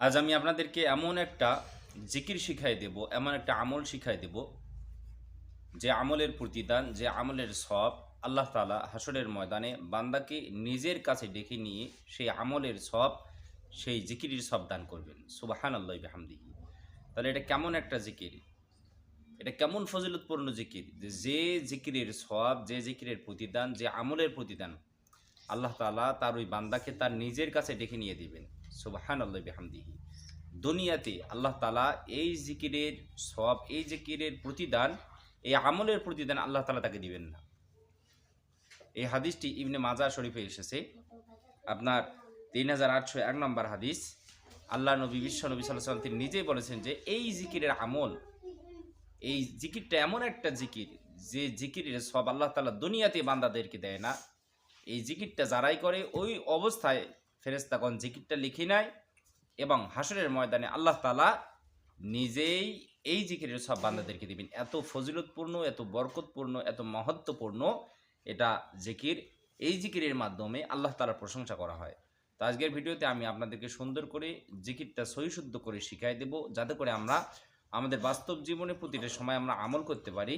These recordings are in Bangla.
আজ আমি আপনাদেরকে এমন একটা জিকির শিখাই দেব, এমন একটা আমল শিখাই দেব, যে আমলের প্রতিদান, যে আমলের সব আল্লাহ তাআলা হাসরের ময়দানে বান্দাকে নিজের কাছে ডেকে নিয়ে সেই আমলের সব, সেই জিকিরের সব দান করবেন। সুবহানাল্লাহি বিহামদিহি। তাহলে এটা কেমন একটা জিকির, এটা কেমন ফজিলতপূর্ণ জিকির, যে জিকিরের সব, যে জিকিরের প্রতিদান, যে আমলের প্রতিদান আল্লাহ তাআলা তার ওই বান্দাকে তার নিজের কাছে ডেকে নিয়ে দিবেন। সুবহানাল্লাহি বিহামদিহি। দুনিয়াতে আল্লাহ তাআলা এই জিকিরের সওয়াব, এই জিকিরের প্রতিদান, এই আমলের প্রতিদান আল্লাহ তাআলা তাকে দিবেন না। এই হাদিসটি ইবনে মাজাহ শরীফে এসেছে, আপনার ৩৮০১ নম্বর হাদিস। আল্লাহ নবী, বিশ্ব নবী সাল্লাল্লাহু আলাইহি ওয়াসাল্লাম তিনি নিজেই বলেছেন যে এই জিকিরের আমল, এই জিকিরটা এমন একটা জিকির, যে জিকিরের সওয়াব আল্লাহ তাআলা দুনিয়াতে বান্দাদেরকে দেয় না। এই জিকিরটা যারাই করে ওই অবস্থায় ফেরেশতাগণ জিকিরটা লিখে নেয় এবং হাসরের ময়দানে আল্লাহ তাআলা নিজেই এই জিকিরের সব বান্দাদেরকে দিবেন। এত ফজিলতপূর্ণ, এত বরকতপূর্ণ, এত মহত্বপূর্ণ এটা জিকির। এই জিকিরের মাধ্যমে আল্লাহ তাআলার প্রশংসা করা হয়। তো আজকের ভিডিওতে আমি আপনাদেরকে সুন্দর করে জিকিরটা সহিশুদ্ধ করে শিখাই দেব, যাতে করে আমরা আমাদের বাস্তব জীবনে প্রতিটা সময় আমরা আমল করতে পারি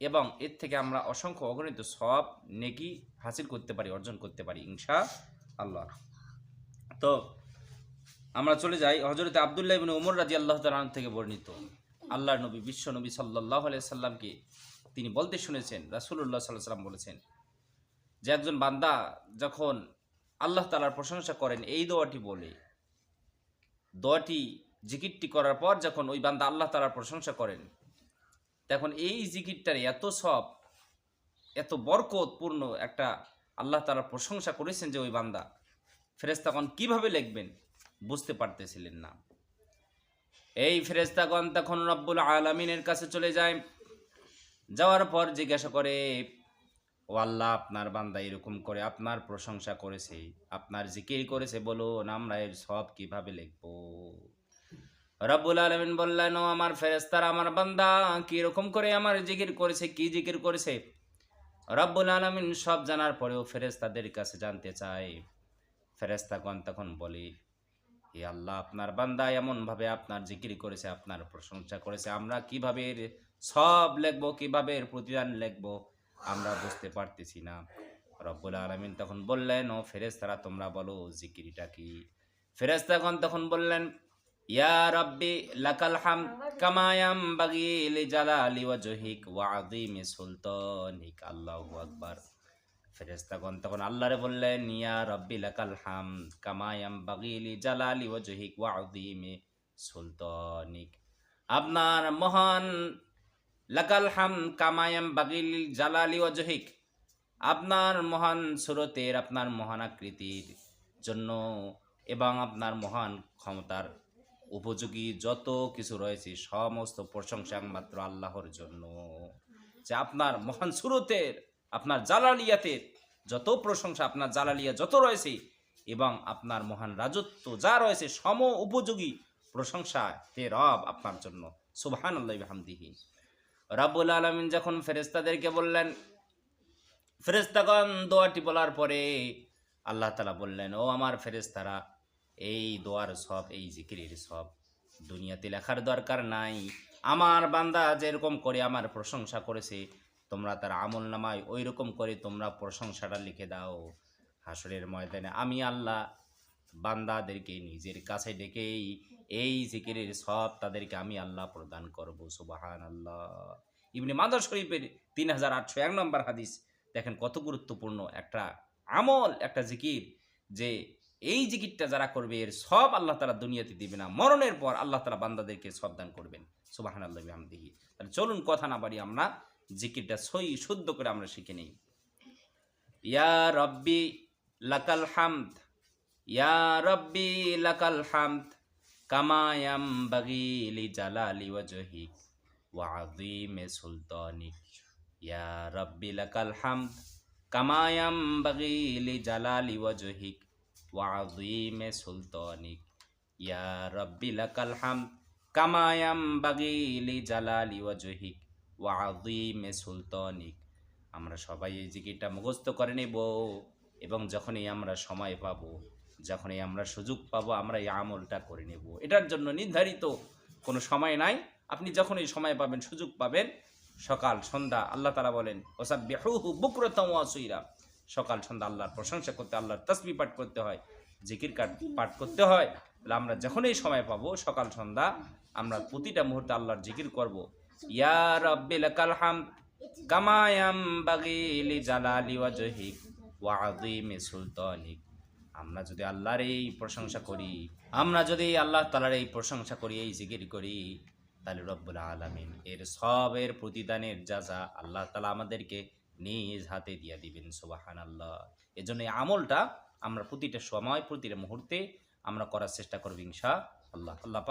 এবং এর থেকে আমরা অসংখ্য অগণিত সওয়াব, নেকি হাসিল করতে পারি, অর্জন করতে পারি ইনশাআল্লাহ। তো আমরা চলে যাই হযরত আব্দুল্লাহ ইবনে ওমর রাদিয়াল্লাহু তাআলা আনহু থেকে বর্ণিত। আল্লাহর নবী, বিশ্ব নবী সাল্লাল্লাহু আলাইহি সাল্লামকে তিনি বলতে শুনেছেন, রাসূলুল্লাহ সাল্লাল্লাহু আলাইহি সাল্লাম বলেছেন যে একজন বান্দা যখন আল্লাহ তাআলার প্রশংসা করেন এই দোয়াটি বলে, দোয়াটি জিকিরটি করার পর যখন ওই বান্দা আল্লাহ তাআলার প্রশংসা করেন, তখন এই জিকিরটার এত সওয়াব, এত বরকতপূর্ণ একটা আল্লাহ তাআলার প্রশংসা করেছেন যে ওই বান্দা, ফেরেশতাগণ কিভাবে লিখবেন বুঝতে পারতেছিলেন না। এই ফেরেশতাগণ তখন রব্বুল আলামিনের কাছে চলে যায়। যাওয়ার পর জিজ্ঞাসা করে, ও আল্লাহ, আপনার বান্দা এরকম করে আপনার প্রশংসা করেছে, আপনার জিকির করেছে, বলুন আমরা এর সব কিভাবে লিখব। রব্বুল আলামিন বললেন, ও আমার ফেরেশতারা, আমার বান্দা কি রকম করে আমার জিকির করেছে, কি জিকির করেছে। রব্বুল আলামিন সব জানার পরেও ফেরেশতাদের কাছে জানতে চায়। ফেরেশতাগণ তখন বলে, হে আল্লাহ, আপনার বান্দা এমনভাবে আপনার জিকির করেছে, আপনার প্রশংসা করেছে, আমরা কিভাবে এর সব লিখবো, কিভাবে এর প্রতিদান লিখবো আমরা বুঝতে পারতেছি না। রব্বুল আলামিন তখন বললেন, ও ফেরেশতারা, তোমরা বলো জিকিরটা কি। ফেরেশতাগণ তখন বললেন, ইয়া রাব্বি লাকাল হামদ কামা ইয়ানবাগি লিজালালি ওয়াজহিক ওয়া আযীমি সুলতানিক। আল্লাহু আকবার। ফেরেশতাগণ তখন আল্লাহরে বললেন, ইয়া রাব্বি লাকাল হামদ কামা ইয়ানবাগি লিজালালি ওয়াজহিক ওয়া আযীমি সুলতানিক। আপনার মহান, লাকাল হামদ কামা ইয়ানবাগি লিজালালি ওয়াজহিক, আপনার মহান সুরতের, আপনার মহান আকৃতির জন্য এবং আপনার মহান ক্ষমতার উপযোগী যত কিছু রয়েছে সমস্ত প্রশংসা একমাত্র আল্লাহর জন্য। যে আপনার মহান সুরতের, আপনার জালালিয়াতের যত প্রশংসা, আপনার জালালিয়া যত রয়েছে এবং আপনার মহান রাজত্ব যা রয়েছে সম উপযোগী প্রশংসা হে রব আপনার জন্য। সুবহানাল্লাহি ওয়া বিহামদিহি। রব্বুল আলামিন যখন ফেরেশতাদেরকে বললেন, ফেরেশতাগণ দোয়াটি বলার পরে আল্লাহ তাআলা বললেন, ও আমার ফেরেশতারা, এই দোয়ার সব, এই জিকিরের সব দুনিয়াতে লেখার দরকার নাই। আমার বান্দা যেরকম করে আমার প্রশংসা করেছে, তোমরা তার আমল নামায় ওই রকম করে তোমরা প্রশংসাটা লিখে দাও। হাসরের ময়দানে আমি আল্লাহ বান্দাদেরকে নিজের কাছে ডেকেই এই জিকিরের সব তাদেরকে আমি আল্লাহ প্রদান করব। সুবহানাল্লাহ। ইবনে মাজাহ শরীফের ৩৮০১ নম্বর হাদিস। দেখেন কত গুরুত্বপূর্ণ একটা আমল, একটা জিকির, যে এই জিকিরটা যারা করবে এর সব আল্লাহ তাআলা দুনিয়াতে দিবে না, মরণের পর আল্লাহ তাআলা বান্দাদেরকে সব দান করবেন। সুবহানাল্লাহি ওয়া বিহামদিহি। তাহলে চলুন কথা না বাড়ি আমরা জিকিরটা সহি শুদ্ধ করে আমরা শিখে নেই। ইয়া রব্বি লাকাল হামদ, ইয়া রব্বি লাকাল হামদ কামা ইয়ানবাগি লিজালালি ওয়াজহিক ওয়া আযীমি সুলতানিক। ইয়া রব্বি লাকাল হামদ কামা ইয়ানবাগি লিজালালি ওয়াজহিক ওয়া আযীমি সুলতানিক। ইয়া রব্বি লাকাল হামদ কামা ইয়ানবাগি লিজালালি ওয়াজহিক ওয়া আযীমি সুলতানিক। আমরা সবাই এই জিকিরটা মুখস্থ করে নেব এবং যখনই আমরা সময় পাবো যখনই আমরা সুযোগ পাবো আমরা এই আমলটা করে নেব। এটার জন্য নির্ধারিত কোনো সময় নাই। আপনি যখনই সময় পাবেন, সুযোগ পাবেন, সকাল সন্ধ্যা, আল্লাহ তাআলা বলেন ওয়াসাব্বিহুহু বুকরাতাও ওয়া আসীরা, সকাল সন্ধ্যা আল্লাহর প্রশংসা করতে, আল্লাহর তাসবিহ পাঠ করতে হয়, জিকির পাঠ করতে হয়। তাহলে আমরা যখনই সময় পাবো সকাল সন্ধ্যা আমরা প্রতিটা মুহূর্তে আল্লাহর জিকির করব। ইয়া রাব্বি লাকাল হামদ কামা ইয়ামবাগি লিজালালি ওয়াজহিক ওয়া আযীমি সুলতানিক। আমরা যদি আল্লাহর এই প্রশংসা করি, আমরা যদি আল্লাহ তাআলার এই প্রশংসা করি, এই জিকির করি, তাহলে রব্বুল আলামিন এর সবের প্রতিদানের যাজা আল্লাহ তাআলা আমাদেরকে নিজ হাতে দিয়ে দিবেন। সুবহানাল্লাহ। এজন্য এই আমলটা আমরা প্রতিটা সময়, প্রতিটা মুহূর্তে আমরা করার চেষ্টা করব ইনশাআল্লাহ। আল্লাহ পাক